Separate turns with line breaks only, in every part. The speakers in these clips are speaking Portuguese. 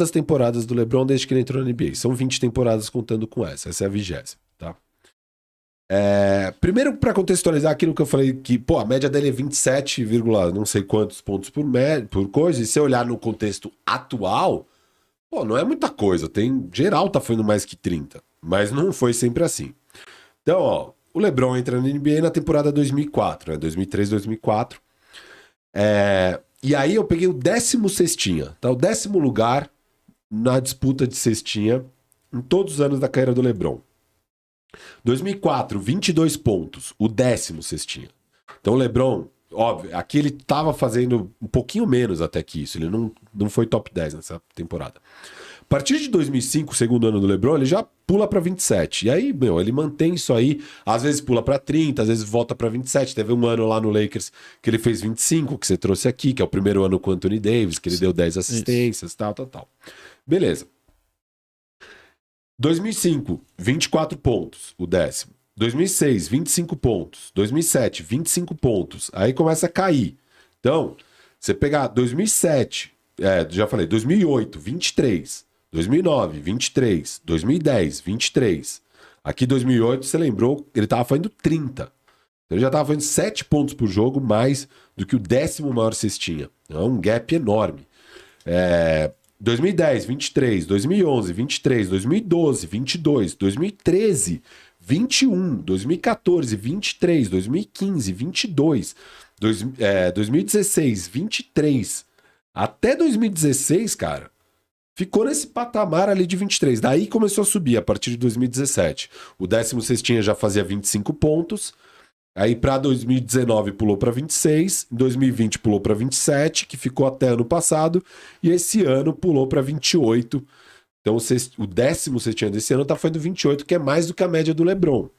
das temporadas do LeBron desde que ele entrou na NBA. São 20 temporadas contando com essa. Essa é a 20ª, tá? Primeiro, para contextualizar aquilo que eu falei, que a média dele é 27, não sei quantos pontos por coisa, e se você olhar no contexto atual, não é muita coisa. Geral tá fazendo mais que 30, mas não foi sempre assim. Então, o LeBron entra na NBA na temporada 2004, né? 2003, 2004. E aí eu peguei o 10º cestinha, tá? O 10º lugar na disputa de cestinha em todos os anos da carreira do LeBron. 2004, 22 pontos, o 10º cestinha. Então o LeBron, óbvio, aqui ele tava fazendo um pouquinho menos até que isso, ele não foi top 10 nessa temporada. A partir de 2005, segundo ano do LeBron, ele já pula para 27. E aí, ele mantém isso aí, às vezes pula para 30, às vezes volta para 27. Teve um ano lá no Lakers que ele fez 25, que você trouxe aqui, que é o primeiro ano com o Anthony Davis, que ele deu 10 assistências, tal. Beleza. 2005, 24 pontos, o 10º. 2006, 25 pontos. 2007, 25 pontos. Aí começa a cair. Então, você pegar 2007, já falei, 2008, 23. 2009, 23. 2010, 23. Aqui 2008, você lembrou, ele estava fazendo 30. Então, ele já estava fazendo 7 pontos por jogo, mais do que o 10º maior cestinha. É um gap enorme. 2010, 23, 2011, 23, 2012, 22, 2013, 21, 2014, 23, 2015, 22, 2016, 23. Até 2016, cara, ficou nesse patamar ali de 23. Daí começou a subir a partir de 2017. O 10º cestinha já fazia 25 pontos. Aí para 2019 pulou para 26, em 2020 pulou para 27, que ficou até ano passado, e esse ano pulou para 28. Então o 10º cestinha desse ano tá fazendo 28, que é mais do que a média do LeBron.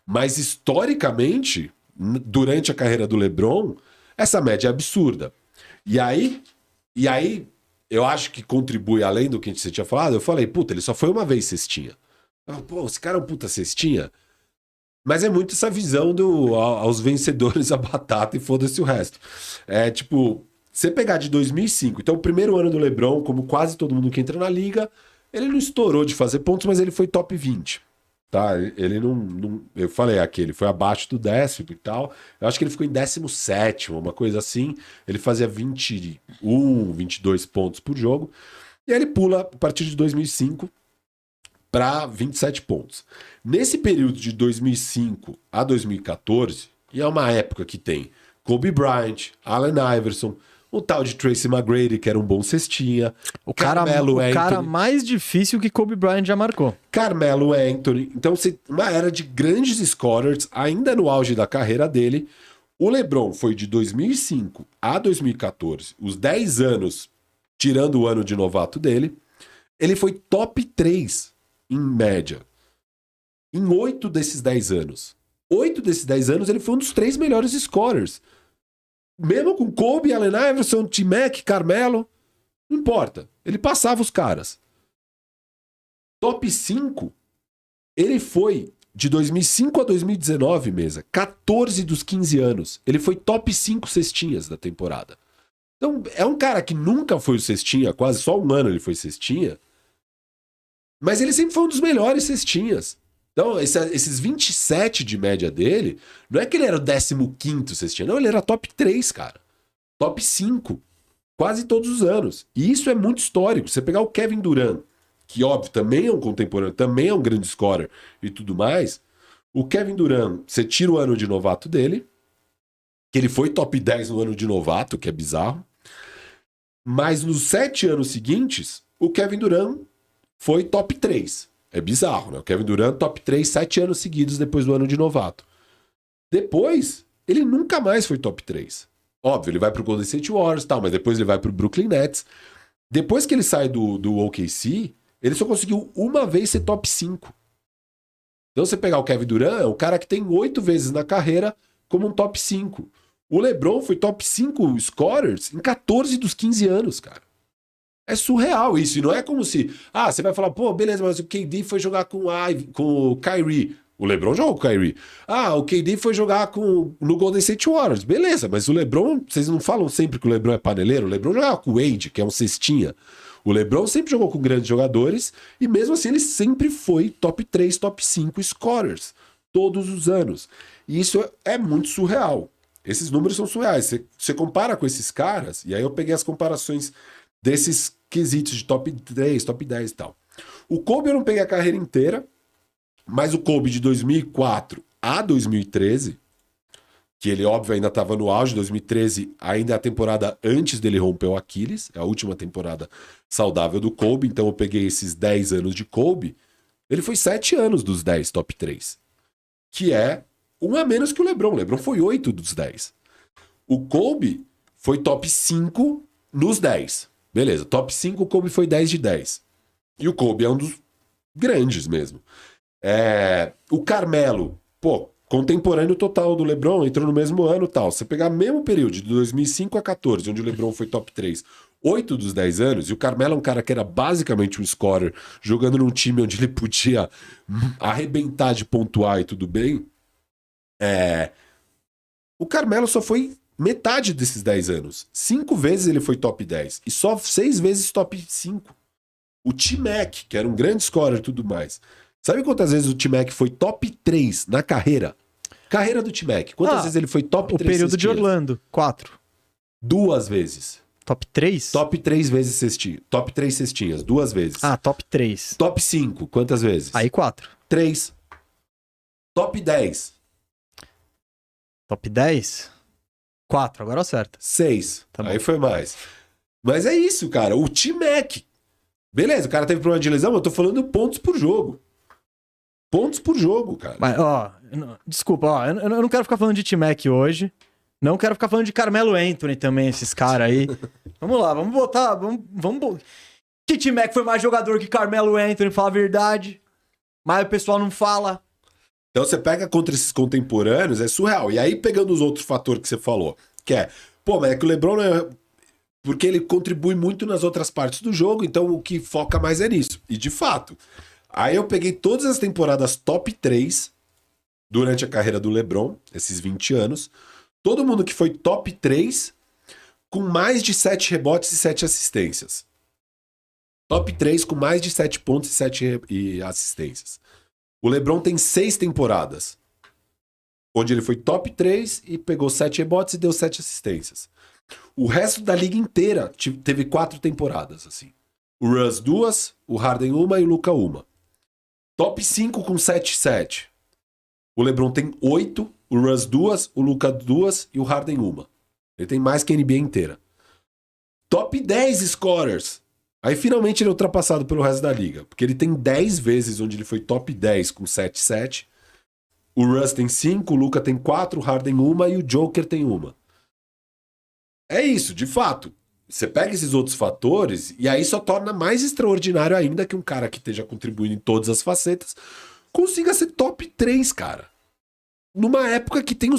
Mas historicamente, durante a carreira do LeBron, essa média é absurda. E aí eu acho que contribui além do que você tinha falado. Eu falei, ele só foi uma vez cestinha. Esse cara é um puta cestinha. Mas é muito essa visão aos vencedores a batata e foda-se o resto. Você pegar de 2005, então o primeiro ano do LeBron, como quase todo mundo que entra na liga, ele não estourou de fazer pontos, mas ele foi top 20. Tá? Ele não eu falei aqui, ele foi abaixo do 10º e tal. Eu acho que ele ficou em 17º, uma coisa assim. Ele fazia 21, 22 pontos por jogo. E aí ele pula, a partir de 2005, para 27 pontos. Nesse período de 2005 a 2014, e é uma época que tem Kobe Bryant, Allen Iverson, o tal de Tracy McGrady, que era um bom cestinha,
o cara mais difícil que Kobe Bryant já marcou.
Carmelo Anthony. Então, uma era de grandes scorers, ainda no auge da carreira dele. O LeBron foi de 2005 a 2014, os 10 anos, tirando o ano de novato dele, ele foi top 3 em média. Em 8 desses 10 anos. 8 desses 10 anos ele foi um dos 3 melhores scorers. Mesmo com Kobe, Allen Iverson, T-Mac, Carmelo, não importa. Ele passava os caras. Top 5, ele foi de 2005 a 2019, mesa. 14 dos 15 anos. Ele foi top 5 cestinhas da temporada. Então, é um cara que nunca foi o cestinha, quase só um ano ele foi cestinha. Mas ele sempre foi um dos melhores cestinhas. Então, esses 27 de média dele, não é que ele era o 15º cestinha, não, ele era top 3, cara. Top 5. Quase todos os anos. E isso é muito histórico. Você pegar o Kevin Durant, que óbvio, também é um contemporâneo, também é um grande scorer e tudo mais. O Kevin Durant, você tira o ano de novato dele, que ele foi top 10 no ano de novato, que é bizarro. Mas nos 7 anos seguintes, o Kevin Durant foi top 3. É bizarro, né? O Kevin Durant top 3 7 anos seguidos depois do ano de novato. Depois, ele nunca mais foi top 3. Óbvio, ele vai pro Golden State Warriors e tal, mas depois ele vai pro Brooklyn Nets. Depois que ele sai do OKC, ele só conseguiu uma vez ser top 5. Então você pegar o Kevin Durant, é o cara que tem 8 vezes na carreira como um top 5. O LeBron foi top 5 scorers em 14 dos 15 anos, cara. É surreal isso. E não é como se... você vai falar, beleza, mas o KD foi jogar com o Kyrie. O LeBron jogou com o Kyrie. O KD foi jogar no Golden State Warriors. Beleza, mas o LeBron... Vocês não falam sempre que o LeBron é paneleiro? O LeBron jogava com o Wade, que é um cestinha. O LeBron sempre jogou com grandes jogadores e mesmo assim ele sempre foi top 3, top 5 scorers. Todos os anos. E isso é muito surreal. Esses números são surreais. Você compara com esses caras, e aí eu peguei as comparações desses quesitos de top 3, top 10 e tal. O Kobe eu não peguei a carreira inteira, mas o Kobe de 2004 a 2013, que ele, óbvio, ainda estava no auge, 2013 ainda é a temporada antes dele romper o Aquiles, é a última temporada saudável do Kobe, então eu peguei esses 10 anos de Kobe, ele foi 7 anos dos 10 top 3, que é um a menos que o LeBron. O LeBron foi 8 dos 10. O Kobe foi top 5 nos 10. Beleza, top 5 o Kobe foi 10 de 10. E o Kobe é um dos grandes mesmo. O Carmelo, contemporâneo total do LeBron, entrou no mesmo ano e tal. Você pegar o mesmo período, de 2005 a 14, onde o LeBron foi top 3, 8 dos 10 anos, e o Carmelo é um cara que era basicamente um scorer, jogando num time onde ele podia arrebentar de pontuar e tudo bem, o Carmelo só foi metade desses 10 anos. 5 vezes ele foi top 10, e só 6 vezes top 5. O T-Mac, que era um grande scorer e tudo mais. Sabe quantas vezes o T-Mac foi top 3 na carreira? Carreira do T-Mac. Quantas vezes ele foi top 3
o período cestinhas? De Orlando, 4.
2 vezes.
Top 3?
Top 3 vezes cestinha. Top 3 cestinhas, 2 vezes.
Top 3.
Top 5, quantas vezes?
Aí 4.
3. Top 10.
Top 10? 4, agora acerta.
6. Tá aí foi mais. Mas é isso, cara. O T-Mac. Beleza, o cara teve problema de lesão, mas eu tô falando pontos por jogo. Pontos por jogo, cara.
Mas, desculpa, eu não quero ficar falando de T-Mac hoje. Não quero ficar falando de Carmelo Anthony também, esses caras aí. Vamos lá, vamos botar. Vamos. Que T-Mac foi mais jogador que Carmelo Anthony, fala a verdade. Mas o pessoal não fala.
Então você pega contra esses contemporâneos, é surreal. E aí, pegando os outros fatores que você falou, que mas é que o LeBron não é. Porque ele contribui muito nas outras partes do jogo, então o que foca mais é nisso. E de fato. Aí eu peguei todas as temporadas top 3 durante a carreira do LeBron, esses 20 anos. Todo mundo que foi top 3 com mais de 7 rebotes e 7 assistências. Top 3 com mais de 7 pontos e 7 assistências. O LeBron tem 6 temporadas, onde ele foi top 3 e pegou 7 rebotes e deu 7 assistências. O resto da liga inteira teve 4 temporadas, assim. O Russ 2, o Harden 1 e o Luka 1. Top 5 com 7-7. O LeBron tem 8, o Russ 2, o Luka 2 e o Harden 1. Ele tem mais que a NBA inteira. Top 10 scorers. Aí finalmente ele é ultrapassado pelo resto da liga. Porque ele tem 10 vezes onde ele foi top 10 com 7-7. O Russ tem 5, o Luka tem 4, o Harden 1 e o Joker tem 1. É isso, de fato. Você pega esses outros fatores e aí só torna mais extraordinário ainda que um cara que esteja contribuindo em todas as facetas consiga ser top 3, cara. Numa época que tem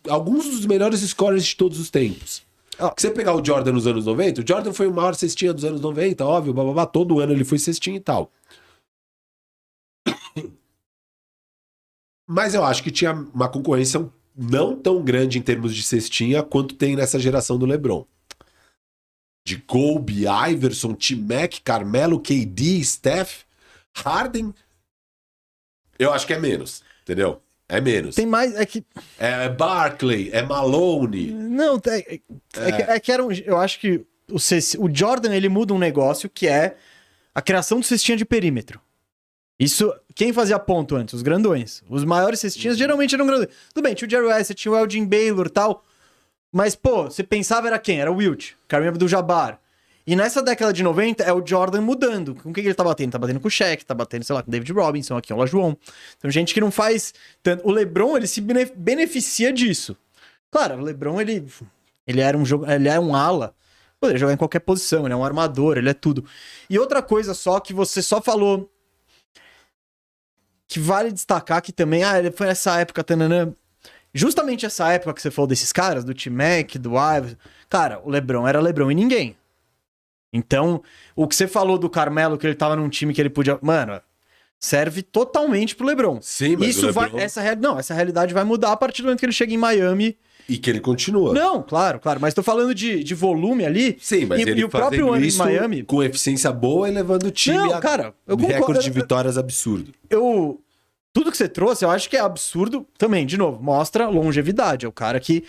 alguns dos melhores scorers de todos os tempos. Se você pegar o Jordan nos anos 90, o Jordan foi o maior cestinha dos anos 90, óbvio, todo ano ele foi cestinha e tal. Mas eu acho que tinha uma concorrência não tão grande em termos de cestinha quanto tem nessa geração do LeBron. De Kobe, Iverson, T-Mac, Carmelo, KD, Steph, Harden, eu acho que é menos, entendeu? É menos.
Tem mais,
É Barkley, é Malone.
Não, que era eu acho que o Jordan, ele muda um negócio que é a criação do cestinha de perímetro. Isso, quem fazia ponto antes? Os grandões. Os maiores cestinhas geralmente eram grandões. Tudo bem, tinha o Jerry West, tinha o Elgin Baylor e tal. Mas, você pensava era quem? Era o Wilt, Kareem Abdul-Jabbar. E nessa década de 90 é o Jordan mudando. Com quem ele tá batendo? Tá batendo com o Shaq, tá batendo, sei lá, com o David Robinson, aqui, o Olajuwon. Então, gente que não faz tanto. O LeBron, ele se beneficia disso. Claro, o LeBron, ele era ele é um ala. Poderia jogar em qualquer posição, ele é um armador, ele é tudo. E outra coisa só que você só falou que vale destacar que também, ele foi nessa época, tananã. Justamente essa época que você falou desses caras, do T-Mac, do Iverson. Cara, o LeBron era LeBron e ninguém. Então, o que você falou do Carmelo, que ele tava num time que ele podia... Mano, serve totalmente pro LeBron.
Sim, mas
isso
o LeBron...
essa realidade vai mudar a partir do momento que ele chega em Miami.
E que ele continua.
Não, claro. Mas tô falando de volume ali.
Sim, mas ele
e o próprio ano em Miami...
com eficiência boa e levando o time
eu concordo.
Recorde de vitórias absurdo.
Tudo que você trouxe, eu acho que é absurdo também. De novo, mostra longevidade. É o cara que,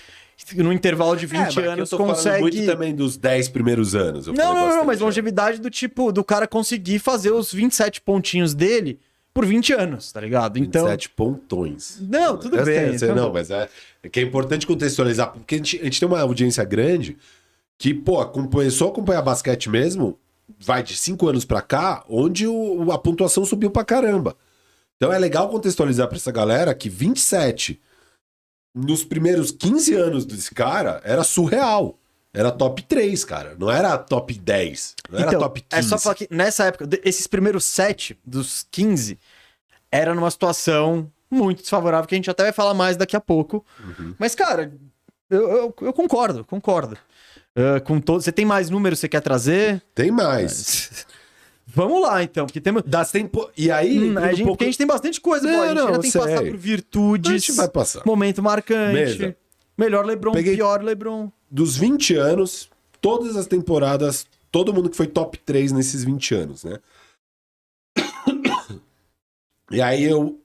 no intervalo de 20 anos,
eu tô
consegue...
muito também dos 10 primeiros anos.
Não, mas longevidade do tipo, do cara conseguir fazer os 27 pontinhos dele por 20 anos, tá ligado? Então...
27 pontões.
Não, tudo bem.
Não, mas é que é importante contextualizar, porque a gente tem uma audiência grande que, pô, começou a acompanhar basquete mesmo, vai de 5 anos pra cá, onde a pontuação subiu pra caramba. Então é legal contextualizar pra essa galera que 27 nos primeiros 15 anos desse cara era surreal. Era top 3, cara. Não era top 10. Não era top 15.
É só falar que nessa época, esses primeiros 7 dos 15 era numa situação muito desfavorável, que a gente até vai falar mais daqui a pouco.
Uhum.
Mas, cara, eu concordo. Com todos. Você tem mais números que você quer trazer?
Tem mais.
Vamos lá, então, porque temos...
E aí...
Porque a gente tem bastante coisa, a gente ainda tem que passar por virtudes.
A gente vai passar.
Momento marcante.
Mesa.
Melhor LeBron, pior LeBron.
Dos 20 anos, todas as temporadas, todo mundo que foi top 3 nesses 20 anos, né? E aí eu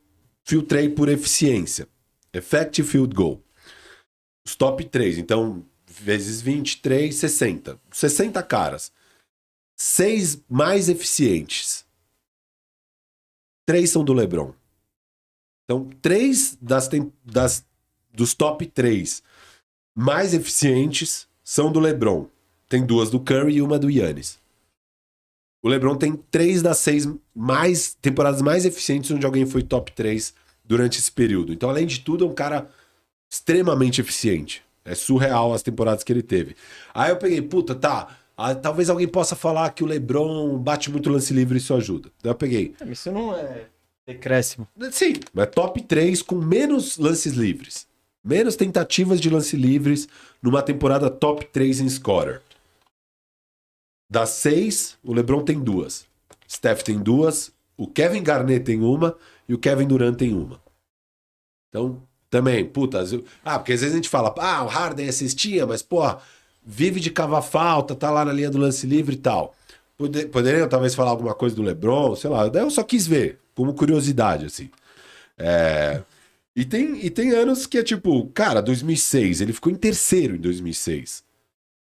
filtrei por eficiência. Effective Field Goal. Os top 3. Então, vezes 23, 60. 60 caras. 6 mais eficientes. 3 são do LeBron. Então, 3 dos top 3 mais eficientes são do LeBron. Tem 2 do Curry e uma do Giannis. O LeBron tem 3 das 6 temporadas mais eficientes onde alguém foi top 3 durante esse período. Então, além de tudo, é um cara extremamente eficiente. É surreal as temporadas que ele teve. Aí eu peguei, talvez alguém possa falar que o LeBron bate muito lance livre e isso ajuda. Então eu peguei.
Isso não é decréscimo.
Sim, mas top 3 com menos lances livres. Menos tentativas de lance livres numa temporada top 3 em scorer. Das 6, o LeBron tem 2. Steph tem 2. O Kevin Garnett tem 1. E o Kevin Durant tem 1. Então, também, porque às vezes a gente fala, o Harden é cestinha, mas, vive de cavar falta, tá lá na linha do lance livre e tal. Poderiam talvez falar alguma coisa do LeBron, sei lá. Daí eu só quis ver, como curiosidade, assim. E tem anos que é tipo, cara, 2006, ele ficou em terceiro em 2006.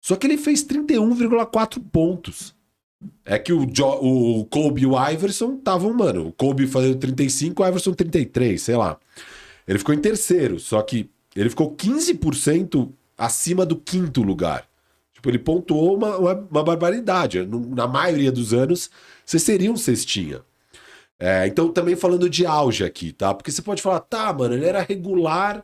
Só que ele fez 31,4 pontos. É que o Kobe e o Iverson estavam, o Kobe fazendo 35, o Iverson 33, sei lá. Ele ficou em terceiro, só que ele ficou 15% acima do 5º lugar. Tipo, ele pontuou uma barbaridade. Na maioria dos anos, você seria um cestinha. Então, também falando de auge aqui, tá? Porque você pode falar, ele era regular.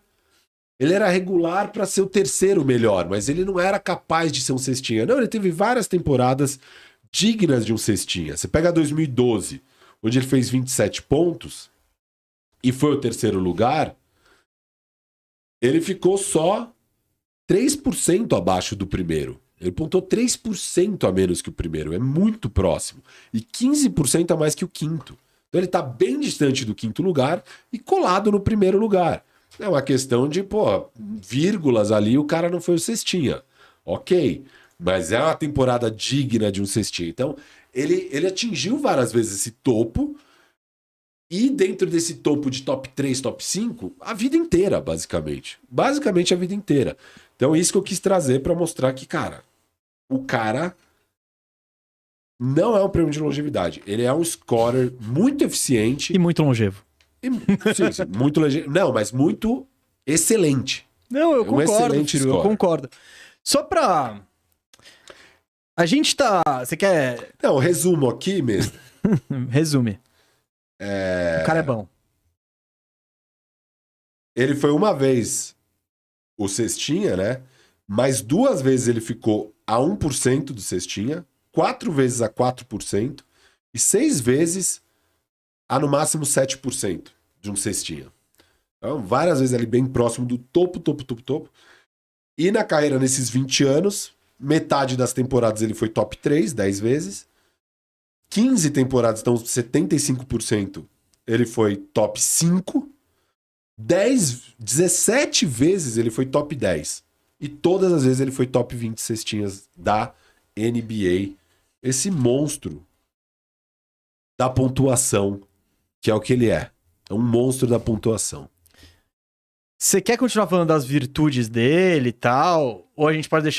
Ele era regular para ser o terceiro melhor, mas ele não era capaz de ser um cestinha. Não, ele teve várias temporadas dignas de um cestinha. Você pega 2012, onde ele fez 27 pontos e foi o terceiro lugar, ele ficou só 3% abaixo do primeiro. Ele pontuou 3% a menos que o primeiro. É muito próximo. E 15% a mais que o 5º. Então ele tá bem distante do 5º lugar e colado no primeiro lugar. É uma questão de, vírgulas ali, o cara não foi o cestinha. Ok, mas é uma temporada digna de um cestinha. Então, ele atingiu várias vezes esse topo e dentro desse topo de top 3, top 5, a vida inteira, basicamente. Basicamente a vida inteira. Então, isso que eu quis trazer para mostrar que, cara, o cara não é um prêmio de longevidade. Ele é um scorer muito eficiente.
E muito longevo.
Sim, muito longevo. Não, mas muito excelente.
Não, eu concordo, Ciro, eu concordo. Só pra... A gente tá... Você quer...
Não, resumo aqui mesmo.
Resume. O cara é bom.
Ele foi uma vez o cestinha, né? Mas 2 vezes ele ficou a 1% do cestinha, 4 vezes a 4% e 6 vezes a no máximo 7% de um cestinha. Então, várias vezes ali bem próximo do topo. E na carreira, nesses 20 anos, metade das temporadas ele foi top 3, 10 vezes. 15 temporadas, então 75% ele foi top 5. 17 vezes ele foi top 10. E todas as vezes ele foi top 20 cestinhas da NBA. Esse monstro da pontuação, que é o que ele é. É um monstro da pontuação.
Você quer continuar falando das virtudes dele e tal? Ou a gente pode deixar